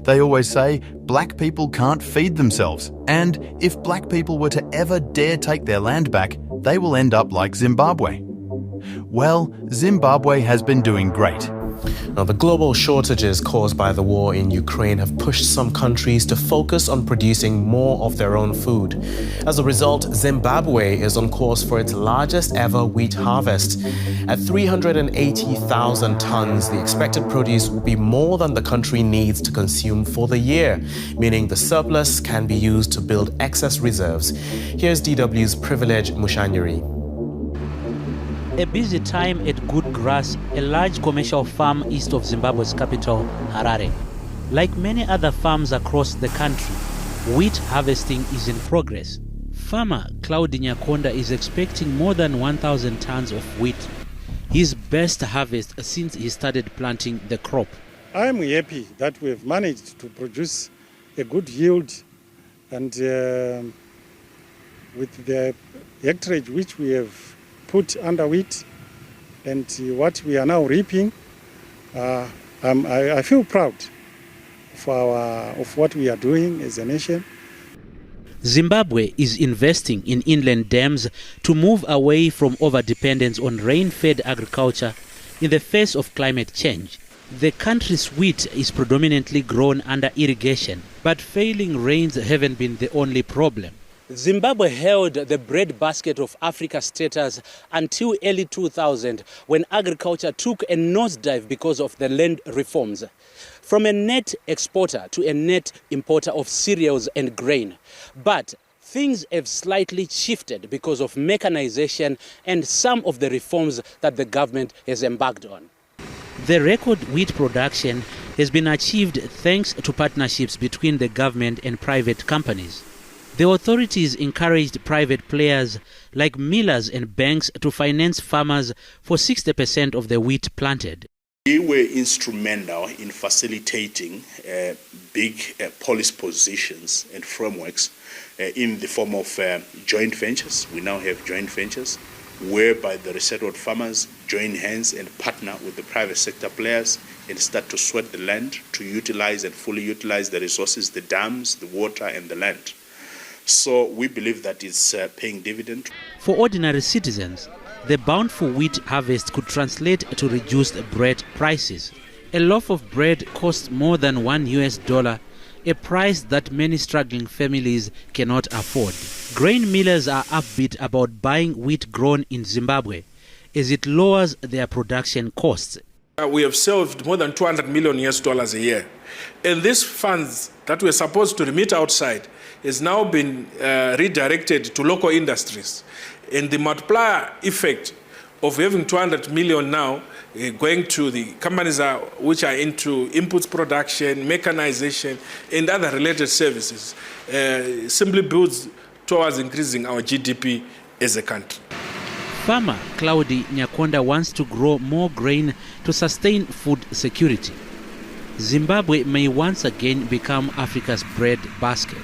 They always say black people can't feed themselves, and if black people were to ever dare take their land back, they will end up like Zimbabwe. Well, Zimbabwe has been doing great. Now, the global shortages caused by the war in Ukraine have pushed some countries to focus on producing more of their own food. As a result, Zimbabwe is on course for its largest ever wheat harvest. At 380,000 tons, the expected produce will be more than the country needs to consume for the year, meaning the surplus can be used to build excess reserves. Here's DW's Privilege Mushanyeri. A busy time at Good Grass, a large commercial farm east of Zimbabwe's capital, Harare. Like many other farms across the country, wheat harvesting is in progress. Farmer Claude Nyakonda is expecting more than 1,000 tons of wheat, his best harvest since he started planting the crop. I'm happy that we've managed to produce a good yield, and with the hectarage which we have put under wheat and what we are now reaping, I feel proud of what we are doing as a nation. Zimbabwe is investing in inland dams to move away from over-dependence on rain-fed agriculture in the face of climate change. The country's wheat is predominantly grown under irrigation, but failing rains haven't been the only problem. Zimbabwe held the breadbasket of Africa status until early 2000, when agriculture took a nosedive because of the land reforms. From a net exporter to a net importer of cereals and grain. But things have slightly shifted because of mechanization and some of the reforms that the government has embarked on. The record wheat production has been achieved thanks to partnerships between the government and private companies. The authorities encouraged private players like millers and banks to finance farmers for 60% of the wheat planted. We were instrumental in facilitating big policy positions and frameworks in the form of joint ventures. We now have joint ventures whereby the resettled farmers join hands and partner with the private sector players and start to sweat the land to utilize and fully utilize the resources, the dams, the water and the land. So we believe that it's paying dividend. For ordinary citizens, the bountiful wheat harvest could translate to reduced bread prices. A loaf of bread costs more than $1, a price that many struggling families cannot afford. Grain millers are upbeat about buying wheat grown in Zimbabwe, as it lowers their production costs. We have saved more than $200 million a year. And these funds that were supposed to remit outside has now been redirected to local industries. And the multiplier effect of having 200 million now going to the companies which are into inputs production, mechanization, and other related services simply builds towards increasing our GDP as a country. Farmer Claude Nyakonda wants to grow more grain to sustain food security. Zimbabwe may once again become Africa's bread basket.